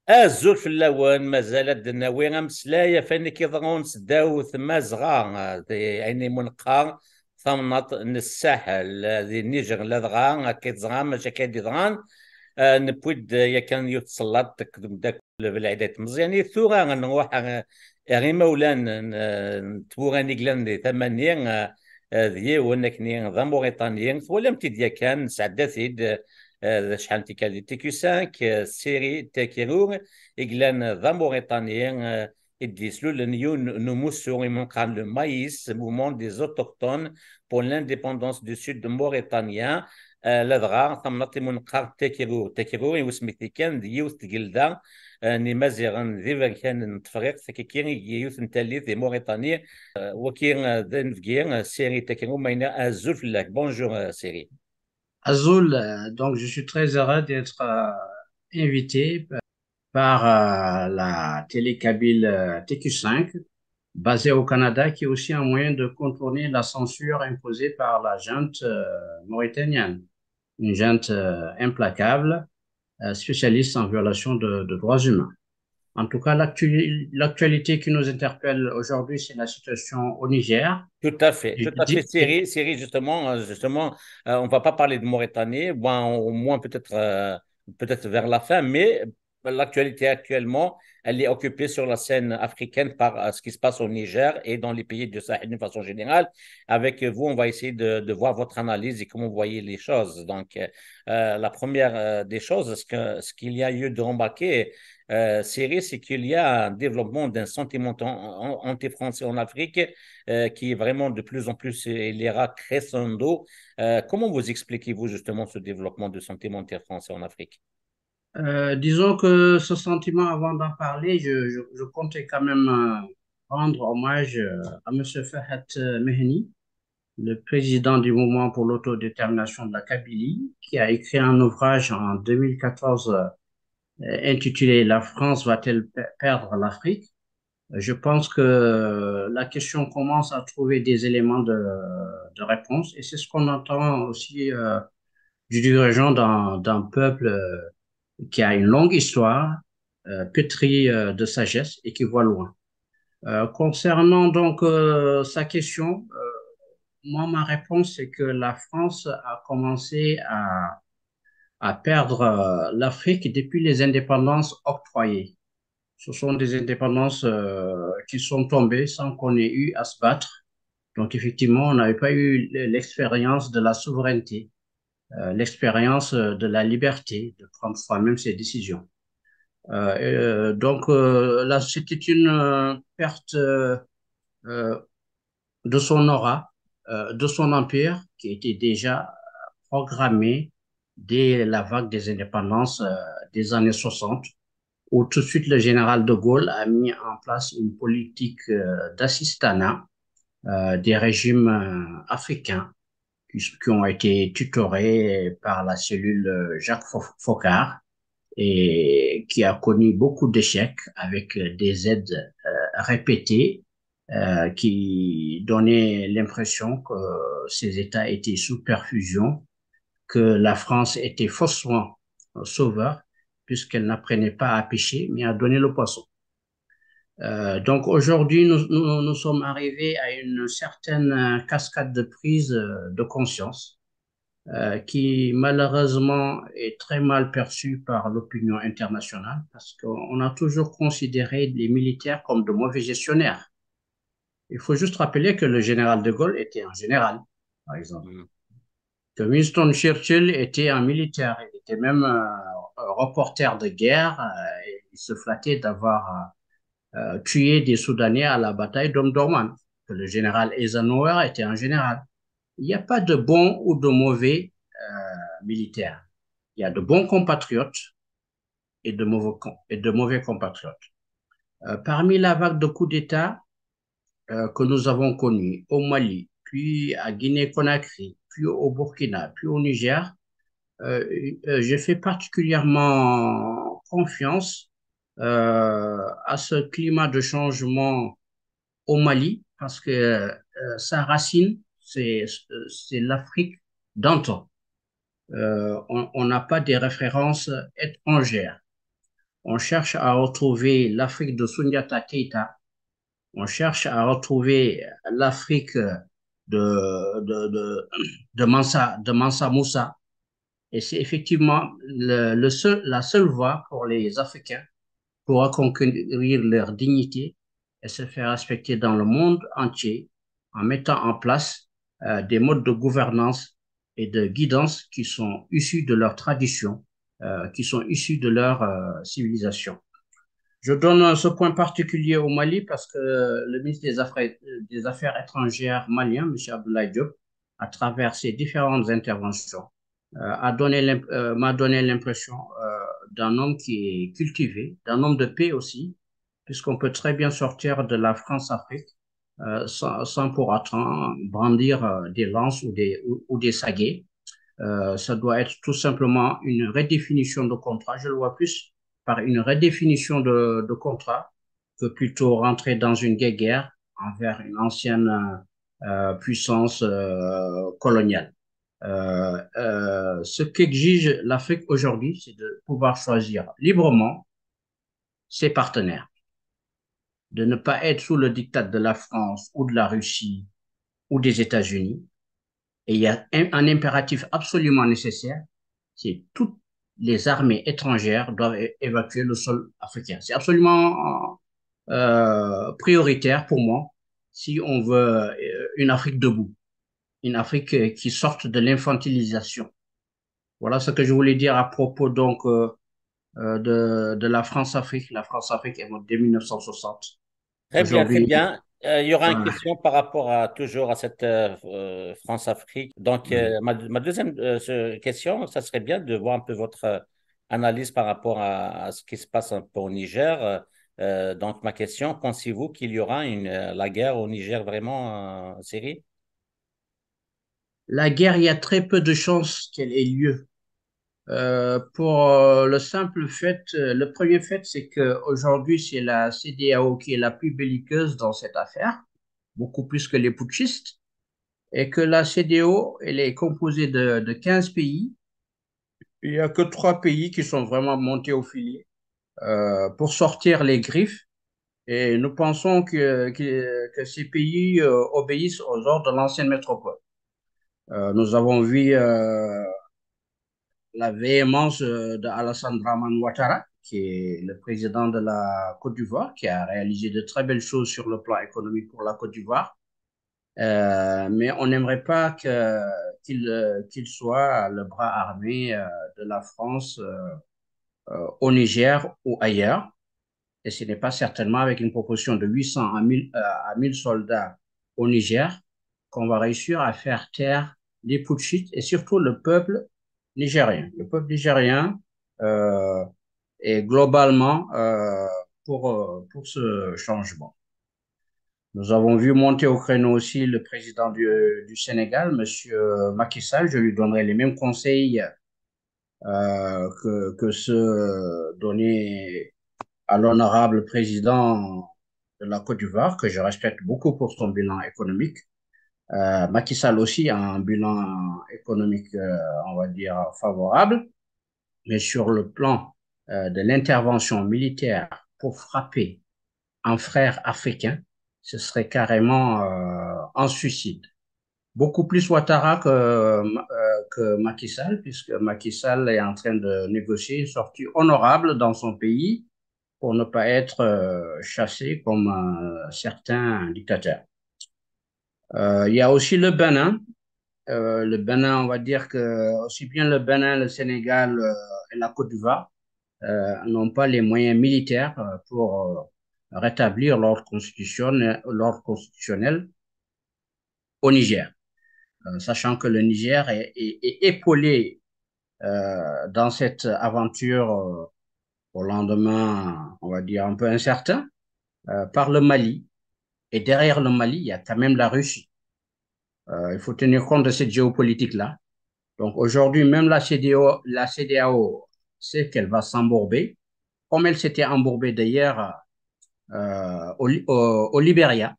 الزول في اللون مازالت دناوي غمسلايا فاني كيضغون سداو ثما زغا يعني منقى ثمنط الساحل ذي النيجر لا دغا كيتزغا ماشي كيدي دغان نبويد يا كان يتسلط داك بالعدات مزياني ثورا غنروح غير مولان تبوغاني كلان دي ثمانية ذي ونكني ذا موريتانيين ولا متيديا كان سعدا ثيد شحال تيكالي تيكيو 5 سيري تاكيرور إجلان ذا موريتانيين يديسلو لنيو نموسو من قال le maïs mouvement des autochtones pour l'indépendance du sud de Mauritanie لدغا ثمنطي من قار تاكيرور تاكيرور وسميتي كان يوث تقلدا نمازيغن ذي كان نتفريق كي يوث نتالي في موريتانيا وكي ذنفكي سيري تاكيرور ماينا ازول فلاك بونجور سيري Azul, donc je suis très heureux d'être invité par la télécabine TQ5, basée au Canada, qui est aussi un moyen de contourner la censure imposée par la junte mauritanienne, une junte implacable, spécialiste en violation de droits humains. En tout cas, l'actualité qui nous interpelle aujourd'hui, c'est la situation au Niger. Tout à fait, tout Et- à fait. et- Syrie justement, on va pas parler de Mauritanie, bon, au moins peut-être vers la fin, mais l'actualité actuellement, elle est occupée sur la scène africaine par ce qui se passe au Niger et dans les pays du Sahel d'une façon générale. Avec vous, on va essayer de voir votre analyse et comment vous voyez les choses. Donc, la première des choses, ce qu'il y a eu de remarquer, Syrie, c'est qu'il y a un développement d'un sentiment anti-français en Afrique qui est vraiment de plus en plus, il ira crescendo. Comment vous expliquez-vous justement ce développement de sentiment interfrançais en Afrique? Disons que ce sentiment, avant d'en parler, je comptais quand même rendre hommage à M. Ferhat Mehni, le président du mouvement pour l'autodétermination de la Kabylie, qui a écrit un ouvrage en 2014 intitulé La France va-t-elle perdre l'Afrique? Je pense que la question commence à trouver des éléments de réponse et c'est ce qu'on entend aussi du dirigeant d'un peuple qui a une longue histoire, pétrie de sagesse et qui voit loin. Concernant donc sa question, moi, ma réponse, c'est que la France a commencé à perdre l'Afrique depuis les indépendances octroyées. Ce sont des indépendances qui sont tombées sans qu'on ait eu à se battre. Donc, effectivement, on n'avait pas eu l'expérience de la souveraineté, l'expérience de la liberté de prendre soi-même ses décisions. Là, c'était une perte euh, de son aura, de son empire qui était déjà programmé dès la vague des indépendances des années 60, où tout de suite le général de Gaulle a mis en place une politique d'assistanat des régimes africains qui ont été tutorés par la cellule Jacques Foccart et qui a connu beaucoup d'échecs avec des aides répétées qui donnaient l'impression que ces États étaient sous perfusion, que la France était faussement sauveur puisqu'elle n'apprenait pas à pêcher mais à donner le poisson. Donc aujourd'hui, nous sommes arrivés à une certaine cascade de prise de conscience qui malheureusement est très mal perçu par l'opinion internationale parce qu'on a toujours considéré les militaires comme de mauvais gestionnaires. Il faut juste rappeler que le général de Gaulle était un général, par exemple. Mm. Que Winston Churchill était un militaire. Il était même un reporter de guerre. Et il se flattait d'avoir tué des Soudanais à la bataille d'Omdurman. Que le général Eisenhower était un général. Il n'y a pas de bons ou de mauvais militaires. Il y a de bons compatriotes et de mauvais compatriotes. Parmi la vague de coups d'État que nous avons connue au Mali, puis à Guinée-Conakry, puis au Burkina, puis au Niger, j'ai fait particulièrement confiance à ce climat de changement au Mali parce que sa racine, c'est l'Afrique d'antan. On n'a pas des références étrangères. On cherche à retrouver l'Afrique de Sundiata Keita. On cherche à retrouver l'Afrique de Mansa Moussa. Et c'est effectivement la seule voie pour les Africains pour reconquérir leur dignité et se faire respecter dans le monde entier en mettant en place des modes de gouvernance et de guidance qui sont issus de leur tradition, qui sont issus de leur civilisation. Je donne ce point particulier au Mali parce que le ministre des Affaires étrangères malien, M. Abdoulaye Diop, à travers ses différentes interventions, m'a donné l'impression d'un homme qui est cultivé, d'un homme de paix aussi, puisqu'on peut très bien sortir de la France-Afrique sans pour autant brandir des lances ou des saguets. Ça doit être tout simplement une redéfinition de contrat. Je le vois plus par une redéfinition de contrat que plutôt rentrer dans une guerre envers une ancienne puissance coloniale. Ce qu'exige l'Afrique aujourd'hui, c'est de pouvoir choisir librement ses partenaires, de ne pas être sous le diktat de la France ou de la Russie ou des États-Unis. Et il y a un impératif absolument nécessaire, c'est toutes les armées étrangères doivent évacuer le sol africain. C'est absolument prioritaire pour moi si on veut une Afrique debout, une Afrique qui sorte de l'infantilisation. Voilà ce que je voulais dire à propos donc de la France-Afrique. La France-Afrique est morte dès 1960. Très bien, très Aujourd'hui, bien. Il y aura une voilà. question par rapport à toujours à cette France-Afrique. Donc, ma deuxième question, ça serait bien de voir un peu votre analyse par rapport à ce qui se passe un peu au Niger. Donc, ma question, pensez-vous qu'il y aura la guerre au Niger vraiment en série? La guerre, il y a très peu de chances qu'elle ait lieu. Pour le simple fait, le premier fait, c'est qu'aujourd'hui, c'est la CEDEAO qui est la plus belliqueuse dans cette affaire, beaucoup plus que les putschistes, et que la CEDEAO, elle est composée de 15 pays. Il n'y a que 3 pays qui sont vraiment montés au filet pour sortir les griffes. Et nous pensons que ces pays obéissent aux ordres de l'ancienne métropole. Nous avons vu la véhémence d'Alassane Draman Ouattara, qui est le président de la Côte d'Ivoire, qui a réalisé de très belles choses sur le plan économique pour la Côte d'Ivoire. Mais on n'aimerait pas qu'il soit le bras armé de la France au Niger ou ailleurs. Et ce n'est pas certainement avec une proposition de 800 à 1000 soldats au Niger qu'on va réussir à faire taire les putschistes et surtout le peuple nigérien. Le peuple nigérien est globalement pour ce changement. Nous avons vu monter au créneau aussi le président du Sénégal, Monsieur Macky Sall. Je lui donnerai les mêmes conseils que ceux donnés à l'honorable président de la Côte d'Ivoire, que je respecte beaucoup pour son bilan économique. Macky Sall aussi a un bilan économique, on va dire, favorable, mais sur le plan de l'intervention militaire pour frapper un frère africain, ce serait carrément un suicide. Beaucoup plus Ouattara que Macky Sall, puisque Macky Sall est en train de négocier une sortie honorable dans son pays pour ne pas être chassé comme certains dictateurs. Il y a aussi le Bénin. Le Bénin, on va dire que aussi bien le Bénin, le Sénégal et la Côte d'Ivoire n'ont pas les moyens militaires pour rétablir l'ordre constitutionnel au Niger, sachant que le Niger est épaulé dans cette aventure au lendemain, on va dire, un peu incertain, par le Mali. Et derrière le Mali, il y a quand même la Russie. Il faut tenir compte de cette géopolitique-là. Donc aujourd'hui, même la CEDEAO sait qu'elle va s'embourber, comme elle s'était embourbée d'ailleurs au Libéria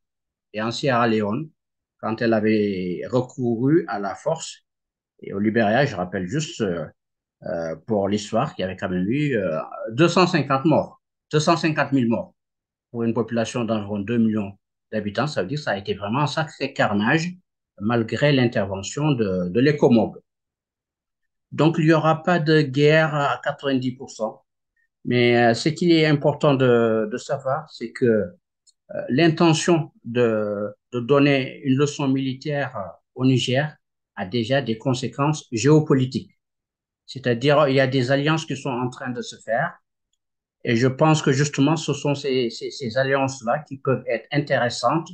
et en Sierra Leone, quand elle avait recouru à la force. Et au Libéria, je rappelle juste pour l'histoire, qui avait quand même eu 250 morts, 250 000 morts pour une population d'environ 2 millions d'habitants. Ça veut dire que ça a été vraiment un sacré carnage malgré l'intervention de l'ECOMOG. Donc, il n'y aura pas de guerre à 90%. Mais ce qu'il est important de savoir, c'est que l'intention de donner une leçon militaire au Niger a déjà des conséquences géopolitiques. C'est-à-dire, il y a des alliances qui sont en train de se faire. Et je pense que justement, ce sont ces alliances-là qui peuvent être intéressantes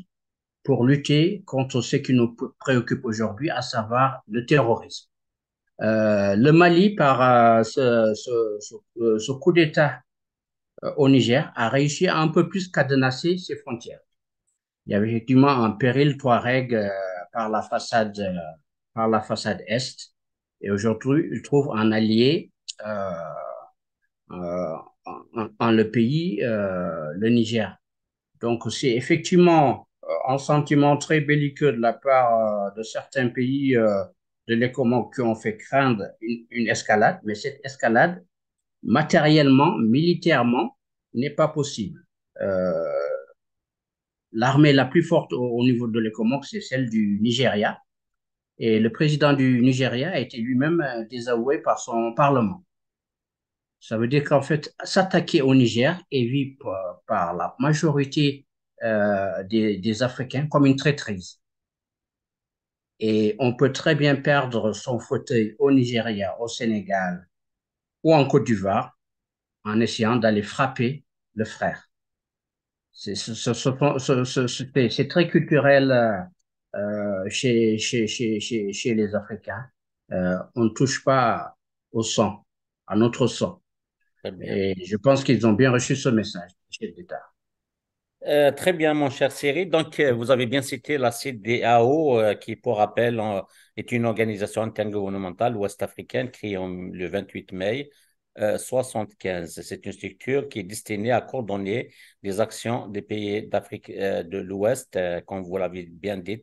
pour lutter contre ce qui nous préoccupe aujourd'hui, à savoir le terrorisme. Le Mali, par ce coup d'État au Niger, a réussi à un peu plus cadenasser ses frontières. Il y avait effectivement un péril Touareg par par la façade est. Et aujourd'hui, il trouve un allié euh, en le pays, le Niger. Donc, c'est effectivement un sentiment très belliqueux de la part de certains pays de l'ECOMOG qui ont fait craindre une escalade, mais cette escalade, matériellement, militairement, n'est pas possible. Euh, L'armée la plus forte au niveau de l'ECOMOG, c'est celle du Nigeria. Et le président du Nigeria a été lui-même désavoué par son parlement. Ça veut dire qu'en fait, s'attaquer au Niger est vu par la majorité des Africains comme une traîtrise. Et on peut très bien perdre son fauteuil au Nigeria, au Sénégal ou en Côte d'Ivoire en essayant d'aller frapper le frère. C'est très culturel chez les Africains. On ne touche pas au sang, à notre sang. Très bien. Et je pense qu'ils ont bien reçu ce message, chef d'État. Très bien, mon cher Cyril. Donc, vous avez bien cité la CEDEAO, qui, pour rappel, est une organisation intergouvernementale ouest-africaine créée le 28 mai 75. C'est une structure qui est destinée à coordonner les actions des pays d'Afrique de l'Ouest. Comme vous l'avez bien dit,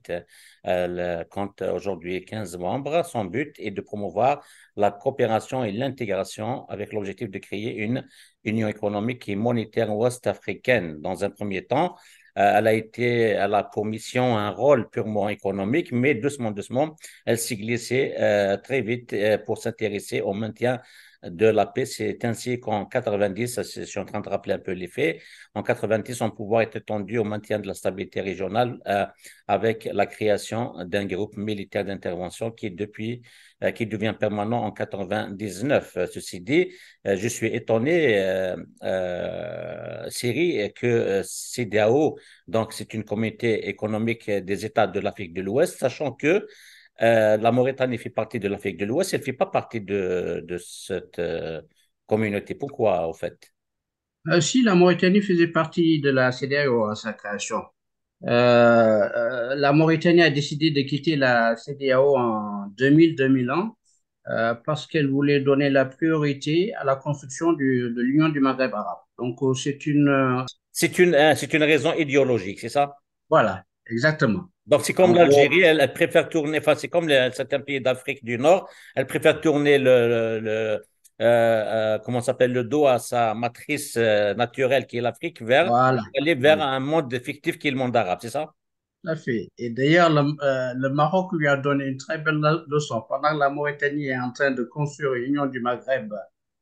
elle compte aujourd'hui 15 membres. Son but est de promouvoir la coopération et l'intégration avec l'objectif de créer une Union économique et monétaire ouest-africaine. Dans un premier temps, elle a pour mission un rôle purement économique, mais doucement, elle s'est glissée très vite pour s'intéresser au maintien de la paix. C'est ainsi qu'en 90, je suis en train de rappeler un peu les faits, en 90, son pouvoir est étendu au maintien de la stabilité régionale avec la création d'un groupe militaire d'intervention qui devient permanent en 99. Ceci dit, je suis étonné, Syrie, que CEDEAO, donc c'est une communauté économique des États de l'Afrique de l'Ouest, sachant que la Mauritanie fait partie de l'Afrique de l'Ouest, elle ne fait pas partie de cette communauté. Pourquoi, au fait? Si la Mauritanie faisait partie de la CEDEAO à sa création, la Mauritanie a décidé de quitter la CEDEAO en 2000-2001 parce qu'elle voulait donner la priorité à la construction de l'Union du Maghreb arabe. Donc, C'est une raison idéologique, c'est ça? voilà, exactement. Donc, c'est En comme gros, l'Algérie, elle préfère tourner, enfin, c'est comme certains pays d'Afrique du Nord, elle préfère tourner comment ça s'appelle, le dos à sa matrice naturelle qui est l'Afrique voilà, aller vers voilà, un monde fictif qui est le monde arabe, c'est ça? tout à fait. Et d'ailleurs, le Maroc lui a donné une très belle leçon. Pendant que la Mauritanie est en train de construire une union du Maghreb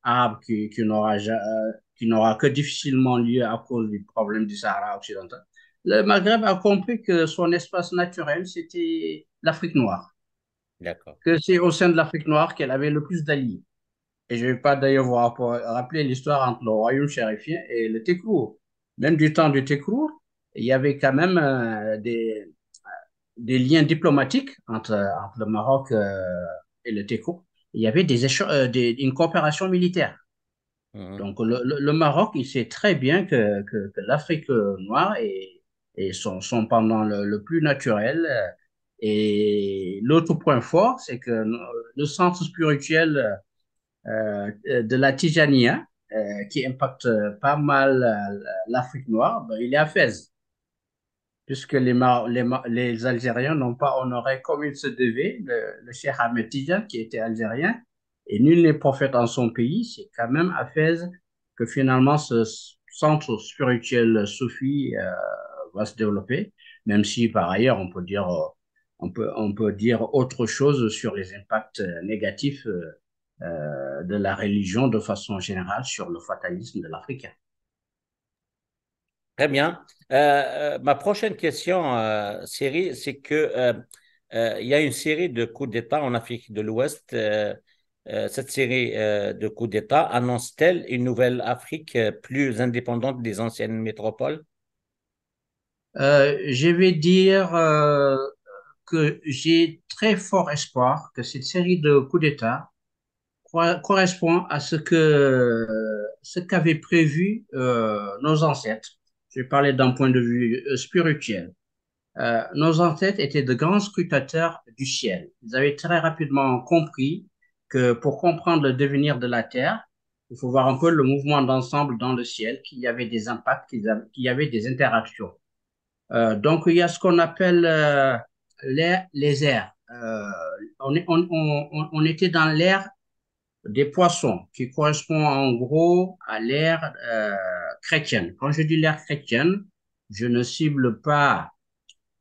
arabe qui n'aura que difficilement lieu à cause du problème du Sahara occidental, le Maghreb a compris que son espace naturel, c'était l'Afrique noire, D'accord. que c'est au sein de l'Afrique noire qu'elle avait le plus d'alliés. Et je ne vais pas d'ailleurs vous rappeler l'histoire entre le royaume chérifien et le Tekrour. Même du temps du Tekrour, il y avait quand même des liens diplomatiques entre le Maroc et le Tekrour. Il y avait une coopération militaire. Mhm. Donc le Maroc, il sait très bien que l'Afrique noire est son pendant le plus naturel. Et l'autre point fort, c'est que le centre spirituel de la Tijania, qui impacte pas mal l'Afrique noire, ben, il est à Fès, puisque les Algériens n'ont pas honoré comme il se devait le Cheikh Ahmed Tijan, qui était algérien, Et nul n'est prophète en son pays. C'est quand même à Fès que finalement ce centre spirituel soufi va se développer, même si par ailleurs on peut dire autre chose sur les impacts négatifs de la religion de façon générale sur le fatalisme de l'Africain. Très bien. Ma prochaine question, série, c'est que il y a une série de coups d'État en Afrique de l'Ouest. Cette série de coups d'État annonce-t-elle une nouvelle Afrique plus indépendante des anciennes métropoles? Je vais dire que j'ai très fort espoir que cette série de coups d'État correspond à ce qu'avaient prévu nos ancêtres. Je vais parler d'un point de vue spirituel. Nos ancêtres étaient de grands scrutateurs du ciel. Ils avaient très rapidement compris que pour comprendre le devenir de la Terre, il faut voir un peu le mouvement d'ensemble dans le ciel, qu'il y avait des impacts, qu'il y avait des interactions. Donc, il y a ce qu'on appelle les airs. On était dans l'ère des poissons, qui correspond en gros à l'ère chrétienne. Quand je dis l'ère chrétienne, je ne cible pas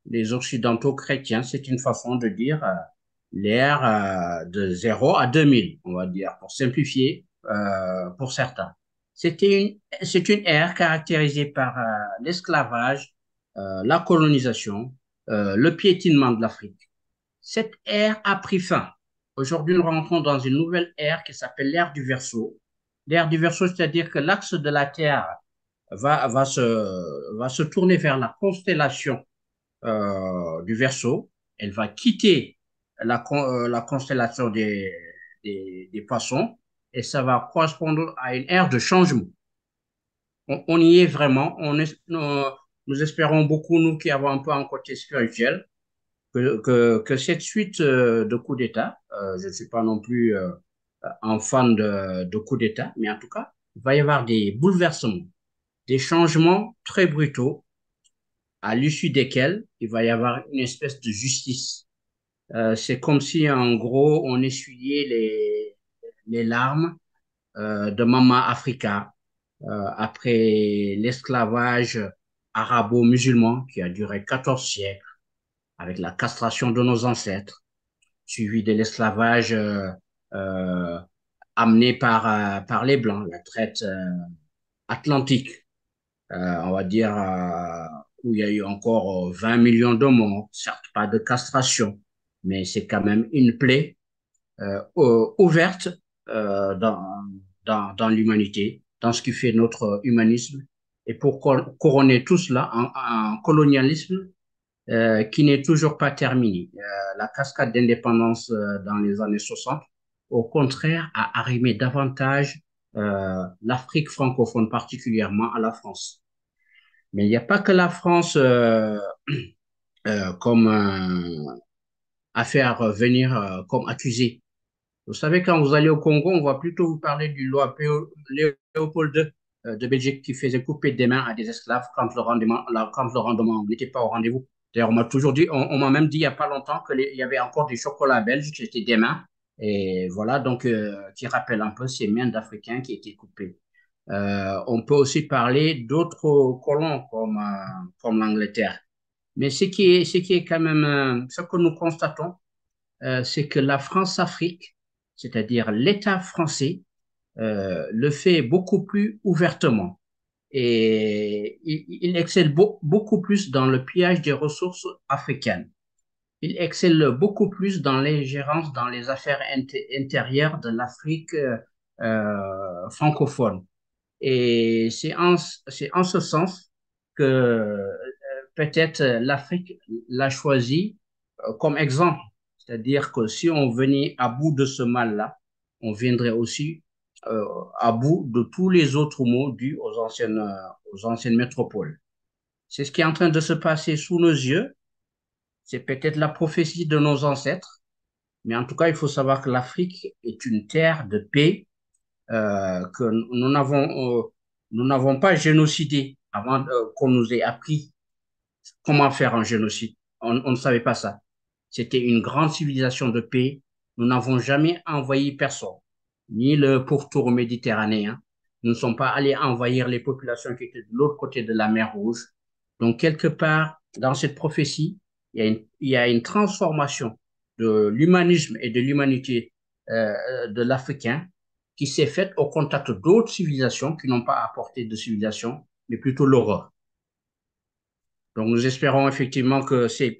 les occidentaux chrétiens, c'est une façon de dire l'ère de 0 à 2000, on va dire, pour simplifier pour certains. C'est une ère caractérisée par l'esclavage, la colonisation, le piétinement de l'Afrique. Cette ère a pris fin. Aujourd'hui, nous rentrons dans une nouvelle ère qui s'appelle l'ère du Verseau. L'ère du Verseau, c'est-à-dire que l'axe de la Terre va se tourner vers la constellation du Verseau. Elle va quitter la constellation des poissons et ça va correspondre à une ère de changement. On y est vraiment. Nous espérons beaucoup, nous qui avons un peu un côté spirituel, que cette suite de coups d'État, je ne suis pas non plus un fan de coups d'État, mais en tout cas, il va y avoir des bouleversements, des changements très brutaux, à l'issue desquels il va y avoir une espèce de justice. C'est comme si, en gros, on essuyait les larmes de Mama Africa après l'esclavage arabo-musulman qui a duré 14 siècles, avec la castration de nos ancêtres, suivi de l'esclavage euh, amené par les Blancs, la traite atlantique, on va dire, où il y a eu encore 20 millions de morts, certes pas de castration, mais c'est quand même une plaie ouverte dans l'humanité, dans ce qui fait notre humanisme. Et pour couronner tout cela, un colonialisme qui n'est toujours pas terminé. La cascade d'indépendance dans les années 60, au contraire, a arrimé davantage l'Afrique francophone, particulièrement à la France. Mais il n'y a pas que la France comme à faire venir comme accusé. Vous savez, quand vous allez au Congo, on va plutôt vous parler du roi Léopold II de Belgique qui faisait couper des mains à des esclaves quand le rendement n'était pas au rendez-vous. D'ailleurs, on m'a toujours dit, on m'a même dit il n'y a pas longtemps qu'il y avait encore des chocolats belges qui étaient des mains. Et voilà, donc, qui rappellent un peu ces mains d'Africains qui étaient coupées. On peut aussi parler d'autres colons comme l'Angleterre. Mais ce qui est quand même, ce que nous constatons, c'est que la France-Afrique, c'est-à-dire l'État français, le fait beaucoup plus ouvertement. Et il excelle beaucoup plus dans le pillage des ressources africaines. Il excelle beaucoup plus dans l'ingérence dans les affaires intérieures de l'Afrique francophone. Et c'est en ce sens que peut-être l'Afrique l'a choisi comme exemple. C'est-à-dire que si on venait à bout de ce mal-là, on viendrait aussi à bout de tous les autres maux dus aux anciennes métropoles. C'est ce qui est en train de se passer sous nos yeux. C'est peut-être la prophétie de nos ancêtres, mais en tout cas, il faut savoir que l'Afrique est une terre de paix que nous n'avons pas génocidé avant qu'on nous ait appris comment faire un génocide. On ne savait pas ça. C'était une grande civilisation de paix. Nous n'avons jamais envoyé personne. ni le pourtour méditerranéen. Nous ne sommes pas allés envahir les populations qui étaient de l'autre côté de la mer Rouge. Donc, quelque part, dans cette prophétie, il y a une transformation de l'humanisme et de l'humanité de l'Africain qui s'est faite au contact d'autres civilisations qui n'ont pas apporté de civilisation, mais plutôt l'horreur. Donc, nous espérons effectivement que ces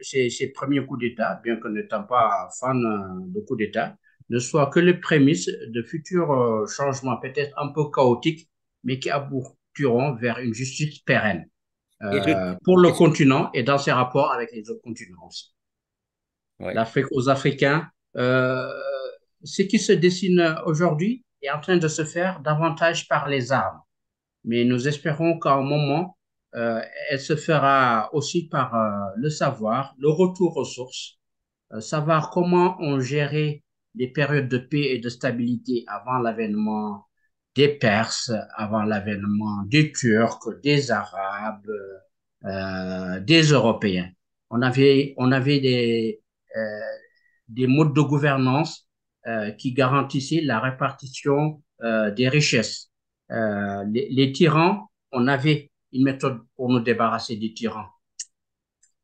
premiers coups d'État, bien que n'étant pas fan de coups d'État, ne soient que les prémices de futurs changements peut-être un peu chaotiques, mais qui aboutiront vers une justice pérenne Et pour le continent et dans ses rapports avec les autres continents aussi. ouais. L'Afrique aux Africains, ce qui se dessine aujourd'hui est en train de se faire davantage par les armes. Mais nous espérons qu'à un moment, elle se fera aussi par le savoir, le retour aux sources, savoir comment on gérait les périodes de paix et de stabilité avant l'avènement des Perses, avant l'avènement des Turcs, des Arabes, des Européens. On avait euh, des modes de gouvernance qui garantissaient la répartition des richesses. Les tyrans, on avait une méthode pour nous débarrasser des tyrans.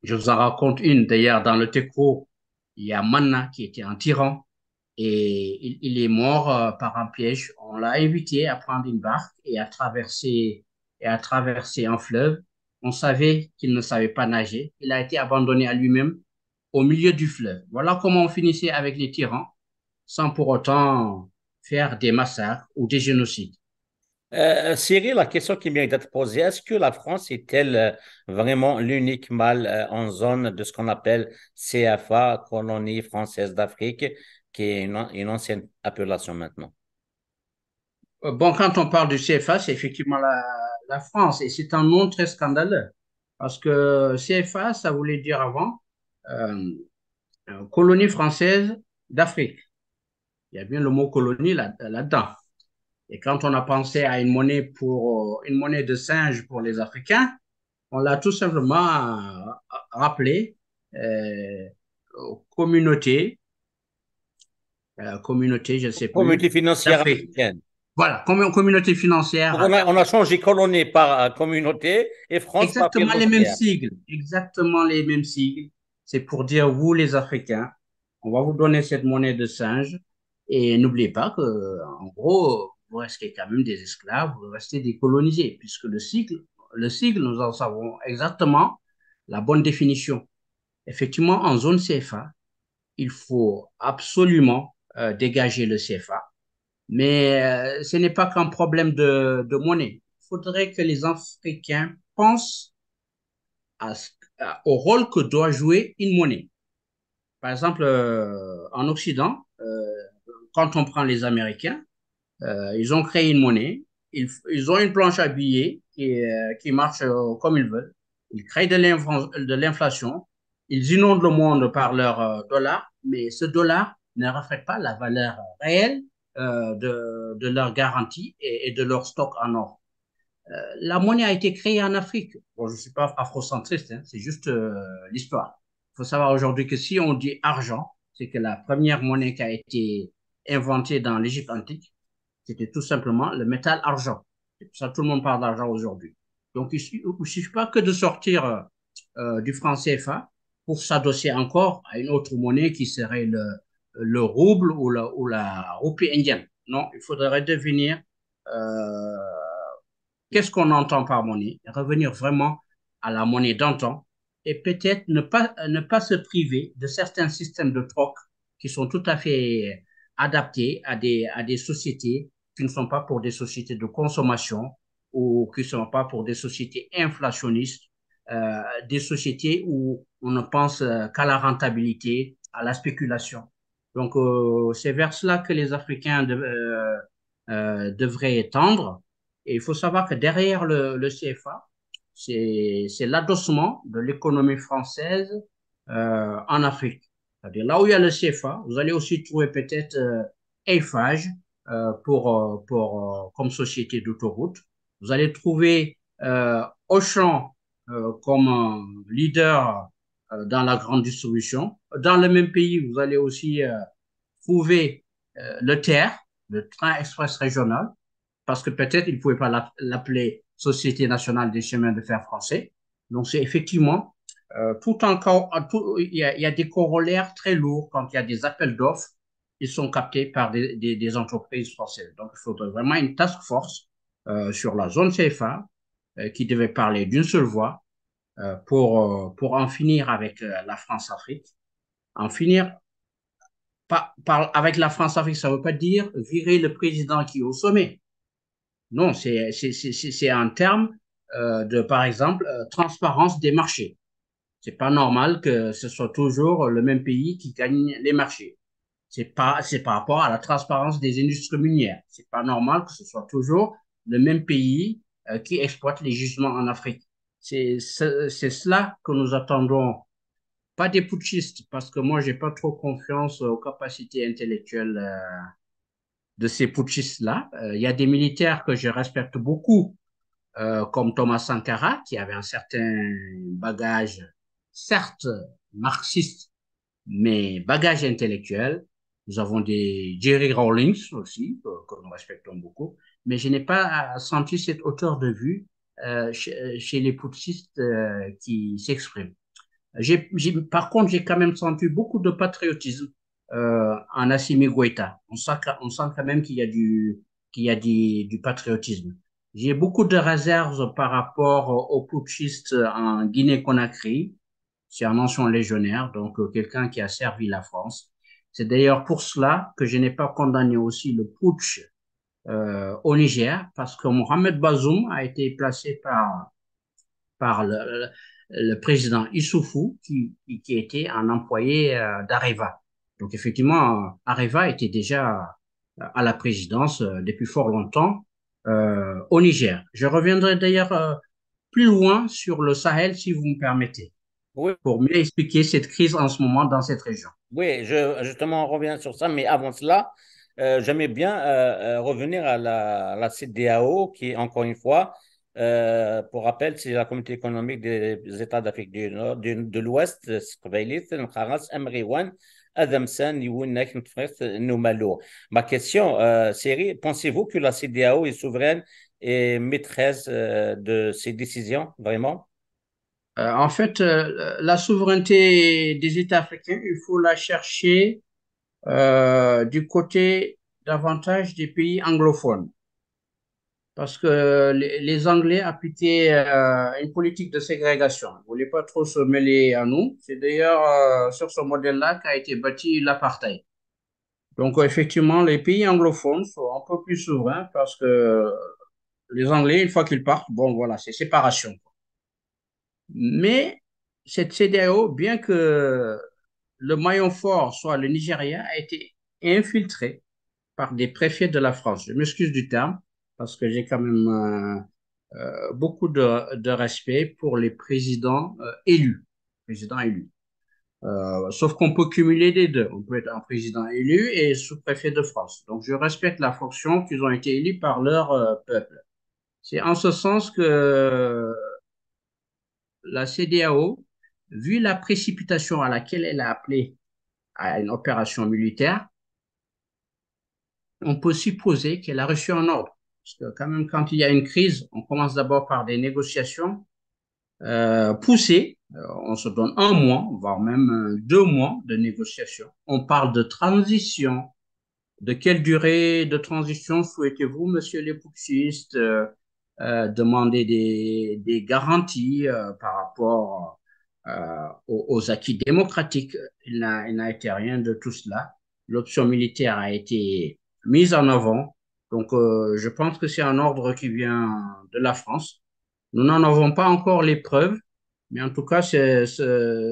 Je vous en raconte une. D'ailleurs, dans le Tekro, il y a Manna qui était un tyran et il est mort par un piège. On l'a invité à prendre une barque et à traverser un fleuve. On savait qu'il ne savait pas nager. Il a été abandonné à lui-même au milieu du fleuve. Voilà comment on finissait avec les tyrans sans pour autant faire des massacres ou des génocides. Cyril, la question qui vient d'être posée, est-ce que la France est-elle vraiment l'unique mal en zone de ce qu'on appelle CFA, colonie française d'Afrique, qui est une ancienne appellation maintenant? Bon, quand on parle du CFA, c'est effectivement la France et c'est un nom très scandaleux parce que CFA, ça voulait dire avant euh, colonie française d'Afrique. Il y a bien le mot colonie là-dedans. Et quand on a pensé à une monnaie de singe pour les Africains, on l'a tout simplement rappelé euh, communauté, communauté, je ne sais plus, Communauté financière d'Afrique. africaine. Voilà, communauté financière Donc on a d'Afrique. changé colonie par communauté et France par Exactement les mêmes financière. sigles, exactement les mêmes sigles. C'est pour dire, vous les Africains, on va vous donner cette monnaie de singe et n'oubliez pas que, en gros, vous restez quand même des esclaves, vous restez des colonisés, puisque le sigle, nous en savons exactement la bonne définition. Effectivement, en zone CFA, il faut absolument dégager le CFA, mais ce n'est pas qu'un problème de monnaie. Il faudrait que les Africains pensent à, au rôle que doit jouer une monnaie. Par exemple, en Occident, quand on prend les Américains, ils ont créé une monnaie, ils ont une planche à billets qui marche comme ils veulent. Ils créent de l'inflation, ils inondent le monde par leur dollar, mais ce dollar ne reflète pas la valeur réelle de leur garantie et de leur stock en or. La monnaie a été créée en Afrique. Bon, je ne suis pas afrocentriste, hein, c'est juste l'histoire. Il faut savoir aujourd'hui que si on dit argent, c'est que la première monnaie qui a été inventée dans l'Égypte antique, c'était tout simplement le métal argent. C'est pour ça que tout le monde parle d'argent aujourd'hui. Donc, il ne suffit pas que de sortir du franc CFA pour s'adosser encore à une autre monnaie qui serait le rouble ou la roupie indienne. Non, il faudrait devenir euh, qu'est-ce qu'on entend par monnaie? Revenir vraiment à la monnaie d'antan et peut-être ne pas se priver de certains systèmes de troc qui sont tout à fait adaptés à des sociétés qui ne sont pas pour des sociétés de consommation ou qui ne sont pas pour des sociétés inflationnistes, des sociétés où on ne pense qu'à la rentabilité, à la spéculation. Donc, c'est vers cela que les Africains devraient tendre et il faut savoir que derrière le CFA, c'est l'adossement de l'économie française en Afrique. C'est-à-dire là où il y a le CFA, vous allez aussi trouver peut-être Eiffage comme société d'autoroute. Vous allez trouver Auchan comme leader dans la grande distribution. Dans le même pays, vous allez aussi trouver le TER, le train express régional, parce que peut-être ils ne pouvaient pas l'appeler Société nationale des chemins de fer français. Donc, c'est effectivement tout encore, il y a des corollaires très lourds quand il y a des appels d'offres, ils sont captés par des entreprises françaises. Donc, il faudrait vraiment une task force sur la zone CFA qui devait parler d'une seule voix pour en finir avec la France-Afrique. En finir avec la France-Afrique, ça ne veut pas dire virer le président qui est au sommet. Non, c'est un terme de, par exemple, transparence des marchés. C'est pas normal que ce soit toujours le même pays qui gagne les marchés. C'est par rapport à la transparence des industries minières. C'est pas normal que ce soit toujours le même pays qui exploite les gisements en Afrique. C'est cela que nous attendons, pas des putschistes, parce que moi, j'ai pas trop confiance aux capacités intellectuelles de ces putschistes-là. Il y a des militaires que je respecte beaucoup, comme Thomas Sankara, qui avait un certain bagage, certes marxiste, mais bagage intellectuel. Nous avons des Jerry Rawlings aussi, que nous respectons beaucoup, mais je n'ai pas senti cette hauteur de vue chez les putschistes qui s'expriment. Par contre, j'ai quand même senti beaucoup de patriotisme en Assimi Goïta. On sent quand même qu'il y a du patriotisme. J'ai beaucoup de réserves par rapport aux putschistes en Guinée-Conakry. C'est un ancien légionnaire, donc quelqu'un qui a servi la France. C'est d'ailleurs pour cela que je n'ai pas condamné aussi le putsch au Niger, parce que Mohamed Bazoum a été placé par le président Issoufou, qui était un employé d'Areva. Donc effectivement, Areva était déjà à la présidence depuis fort longtemps au Niger. Je reviendrai d'ailleurs plus loin sur le Sahel, si vous me permettez, Oui, pour mieux expliquer cette crise en ce moment dans cette région. oui, justement, on revient sur ça, mais avant cela, j'aimerais bien revenir à la CEDEAO, qui, encore une fois, pour rappel, c'est la Communauté économique des États d'Afrique du Nord, de l'Ouest, Ma question, Siri, pensez-vous que la CEDEAO est souveraine et maîtresse de ses décisions, vraiment? En fait, la souveraineté des États africains, il faut la chercher du côté davantage des pays anglophones. Parce que les Anglais appliquaient une politique de ségrégation. Ils ne voulaient pas trop se mêler à nous. C'est d'ailleurs sur ce modèle-là qu'a été bâti l'apartheid. Donc, effectivement, les pays anglophones sont un peu plus souverains parce que les Anglais, une fois qu'ils partent, bon, voilà, c'est séparation. Mais cette CEDEAO, bien que le maillon fort soit le Nigeria, a été infiltré par des préfets de la France. Je m'excuse du terme parce que j'ai quand même beaucoup de respect pour les présidents élus. Présidents élus. Sauf qu'on peut cumuler les deux. On peut être un président élu et sous-préfet de France. Donc, je respecte la fonction qu'ils ont été élus par leur peuple. C'est en ce sens que la CEDEAO, vu la précipitation à laquelle elle a appelé à une opération militaire, on peut supposer qu'elle a reçu un ordre. Parce que quand même, quand il y a une crise, on commence d'abord par des négociations poussées. On se donne un mois, voire même 2 mois de négociations. On parle de transition. De quelle durée de transition souhaitez-vous, monsieur les putschistes, demander des garanties par rapport aux acquis démocratiques? Il n'a été rien de tout cela. L'option militaire a été mise en avant. Donc, je pense que c'est un ordre qui vient de la France. Nous n'en avons pas encore les preuves, mais en tout cas, il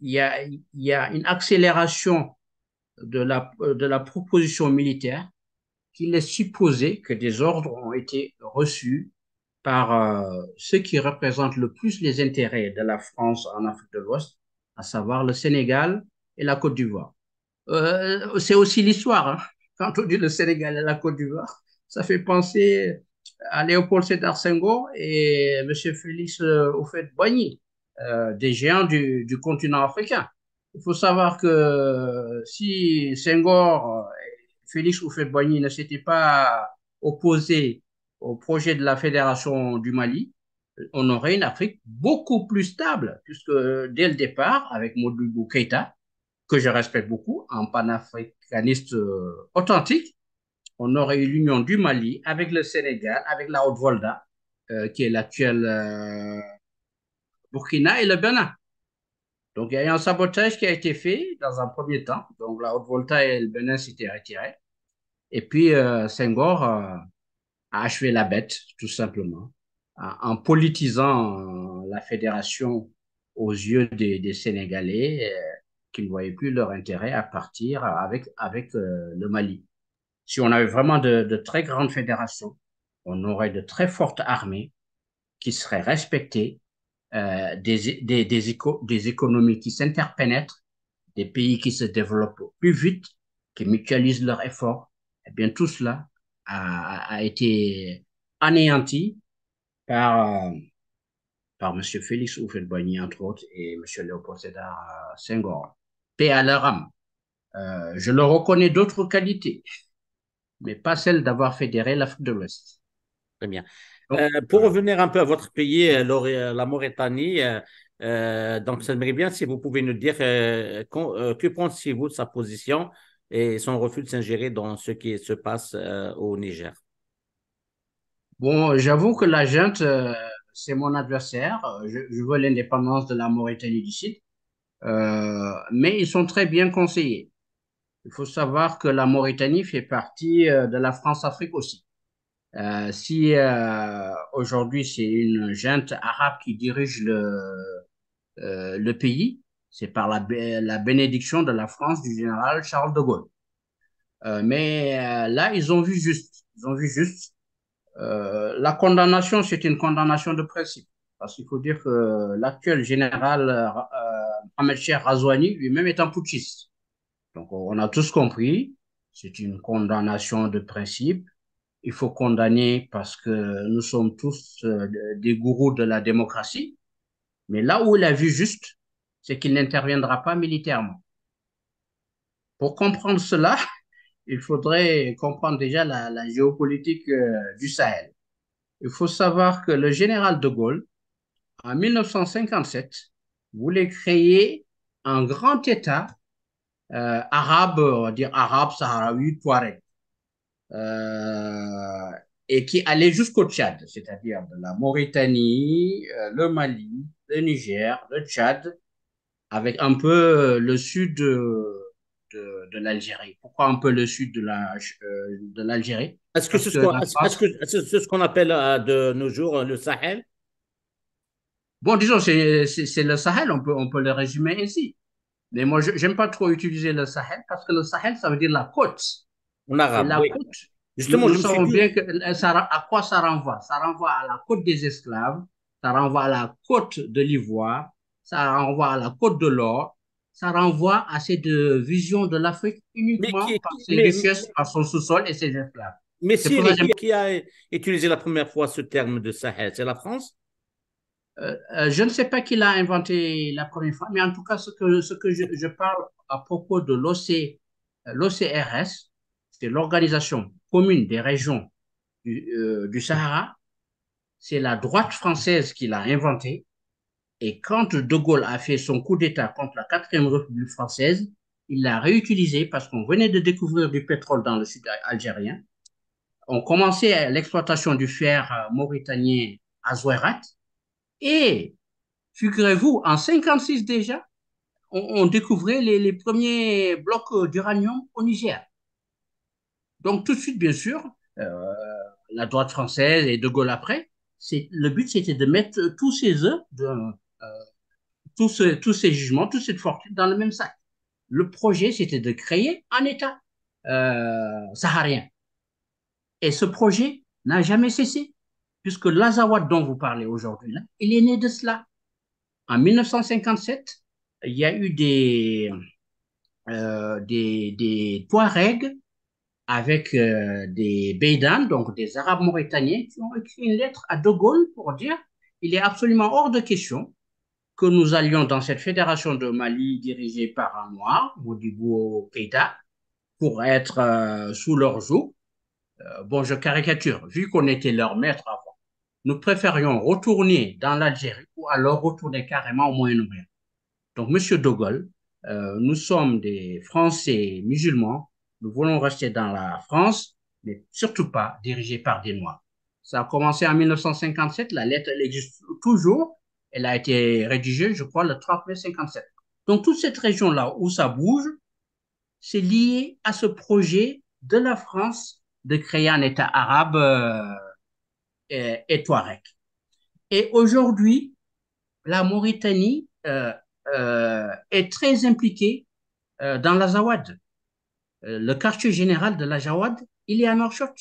y a une accélération de la proposition militaire qui laisse supposer que des ordres ont été reçus par ceux qui représentent le plus les intérêts de la France en Afrique de l'Ouest, à savoir le Sénégal et la Côte d'Ivoire. C'est aussi l'histoire. Hein. Quand on dit le Sénégal et la Côte d'Ivoire, ça fait penser à Léopold Sédar Senghor et M. Félix Houphouët-Boigny, des géants du continent africain. Il faut savoir que si Senghor Félix Houphouët-Boigny ne s'était pas opposé au projet de la Fédération du Mali, on aurait une Afrique beaucoup plus stable, puisque dès le départ, avec Modibo Keïta, que je respecte beaucoup, un panafricaniste authentique, on aurait eu l'union du Mali avec le Sénégal, avec la Haute-Volta, qui est l'actuel Burkina et le Bénin. Donc, il y a eu un sabotage qui a été fait dans un premier temps. Donc, la Haute-Volta et le Bénin s'étaient retirés. Et puis, Senghor a achevé la bête, tout simplement, en politisant la fédération aux yeux des Sénégalais qui ne voyaient plus leur intérêt à partir avec le Mali. Si on avait vraiment de très grandes fédérations, on aurait de très fortes armées qui seraient respectées, des économies qui s'interpénètrent, des pays qui se développent plus vite, qui mutualisent leurs efforts. Eh bien, tout cela a été anéanti par, par M. Félix Houphouët-Boigny, entre autres, et M. Léopold Sédar Senghor. Paix à leur âme. Je leur reconnais d'autres qualités, mais pas celle d'avoir fédéré l'Afrique de l'Ouest. Très bien. Donc, Pour voilà. revenir un peu à votre pays, la Mauritanie, donc ça m'aimerait bien si vous pouvez nous dire que pensez-vous de sa position et son refus de s'ingérer dans ce qui se passe au Niger? Bon, j'avoue que la junte, c'est mon adversaire. Je veux l'indépendance de la Mauritanie du Sud, mais ils sont très bien conseillés. Il faut savoir que la Mauritanie fait partie de la France-Afrique aussi. Si aujourd'hui c'est une junte arabe qui dirige le pays, c'est par la bénédiction de la France du général Charles de Gaulle. Mais là, ils ont vu juste. Ils ont vu juste. La condamnation, c'est une condamnation de principe. Parce qu'il faut dire que l'actuel général Ahmed Cheikh Razouani lui-même est un putschiste. Donc, on a tous compris, c'est une condamnation de principe. Il faut condamner parce que nous sommes tous des gourous de la démocratie. Mais là où il a vu juste, c'est qu'il n'interviendra pas militairement. Pour comprendre cela, il faudrait comprendre déjà la géopolitique du Sahel. Il faut savoir que le général de Gaulle, en 1957, voulait créer un grand État arabe, on va dire arabe, sahraoui, touareg, euh, et qui allait jusqu'au Tchad, c'est-à-dire de la Mauritanie, le Mali, le Niger, le Tchad, avec un peu le sud de l'Algérie. Pourquoi un peu le sud de l'Algérie? Est-ce que Parce c'est que la France, c'est ce qu'on appelle de nos jours le Sahel? bon, disons, c'est le Sahel, on peut le résumer ainsi. Mais moi, je n'aime pas trop utiliser le Sahel parce que le Sahel, ça veut dire la côte. En Et arabe, la oui. côte, Justement, nous je me suis savons dit, bien à quoi ça renvoie. Ça renvoie à la côte des esclaves, ça renvoie à la côte de l'ivoire, ça renvoie à la côte de l'or, ça renvoie à cette vision de l'Afrique mais uniquement par ses richesses, par son sous-sol et ses esclaves. C'est pour ça que Qui a utilisé la première fois ce terme de Sahel? C'est la France? je ne sais pas qui l'a inventé la première fois, mais en tout cas, ce que je parle à propos de l'OCRS, c'est l'Organisation commune des régions du Sahara, c'est la droite française qui l'a inventé. Et quand De Gaulle a fait son coup d'État contre la quatrième République française, il l'a réutilisé parce qu'on venait de découvrir du pétrole dans le sud algérien. On commençait l'exploitation du fer mauritanien à Zouérat. Et figurez-vous, en 56 déjà, on découvrait les premiers blocs d'uranium au Niger. Donc tout de suite, bien sûr, la droite française et De Gaulle après, le but c'était de mettre tous ces œufs, tous ces jugements, toute cette fortune dans le même sac. Le projet c'était de créer un État saharien. Et ce projet n'a jamais cessé, puisque l'Azawad dont vous parlez aujourd'hui, là, il est né de cela. En 1957, il y a eu des Touaregs avec des Beydans, donc des Arabes mauritaniens, qui ont écrit une lettre à De Gaulle pour dire il est absolument hors de question que nous allions dans cette fédération de Mali dirigée par un noir, Modibo Keïta, pour être sous leur joug. Bon, je caricature, vu qu'on était leur maître avant, nous préférions retourner dans l'Algérie ou alors retourner carrément au Moyen-Orient. Donc, Monsieur De Gaulle, nous sommes des Français musulmans, nous voulons rester dans la France, mais surtout pas dirigés par des Noirs. Ça a commencé en 1957, la lettre elle existe toujours, elle a été rédigée, je crois, le 30 mai 57. Donc, toute cette région-là où ça bouge, c'est lié à ce projet de la France de créer un État arabe et Touareg. Et aujourd'hui, la Mauritanie est très impliquée dans l'Azawad. Le quartier général de l'Azawad, il est à Nouakchott.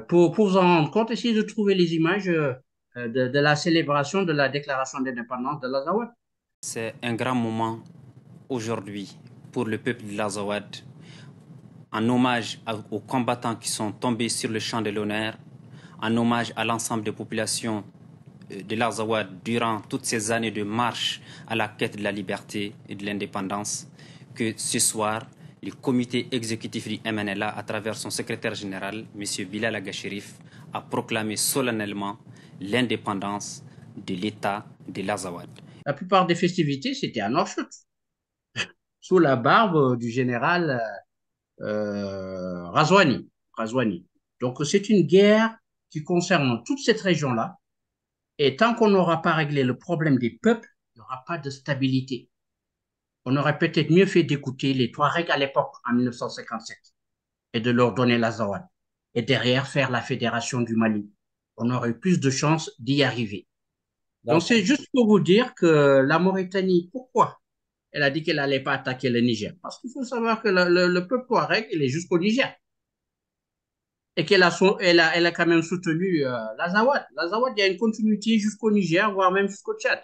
Pour vous en rendre compte, essayez de trouver les images de la célébration de la déclaration d'indépendance de l'Azawad. C'est un grand moment aujourd'hui pour le peuple de l'Azawad, en hommage aux combattants qui sont tombés sur le champ de l'honneur, en hommage à l'ensemble des populations de l'Azawad durant toutes ces années de marche à la quête de la liberté et de l'indépendance, que ce soir, le comité exécutif du MNLA, à travers son secrétaire général, M. Bilal Agachérif, a proclamé solennellement l'indépendance de l'État de l'Azawad. La plupart des festivités, c'était à Nouakchott, sous la barbe du général Razouani. Donc, c'est une guerre qui concerne toute cette région-là. Et tant qu'on n'aura pas réglé le problème des peuples, il n'y aura pas de stabilité. On aurait peut-être mieux fait d'écouter les Touaregs à l'époque, en 1957, et de leur donner l'Azawad. Et derrière, faire la fédération du Mali. On aurait eu plus de chances d'y arriver. Donc, c'est juste pour vous dire que la Mauritanie, pourquoi elle a dit qu'elle n'allait pas attaquer le Niger? Parce qu'il faut savoir que le peuple Touareg, il est jusqu'au Niger. Et elle a quand même soutenu l'Azawad. L'Azawad, il y a une continuité jusqu'au Niger, voire même jusqu'au Tchad.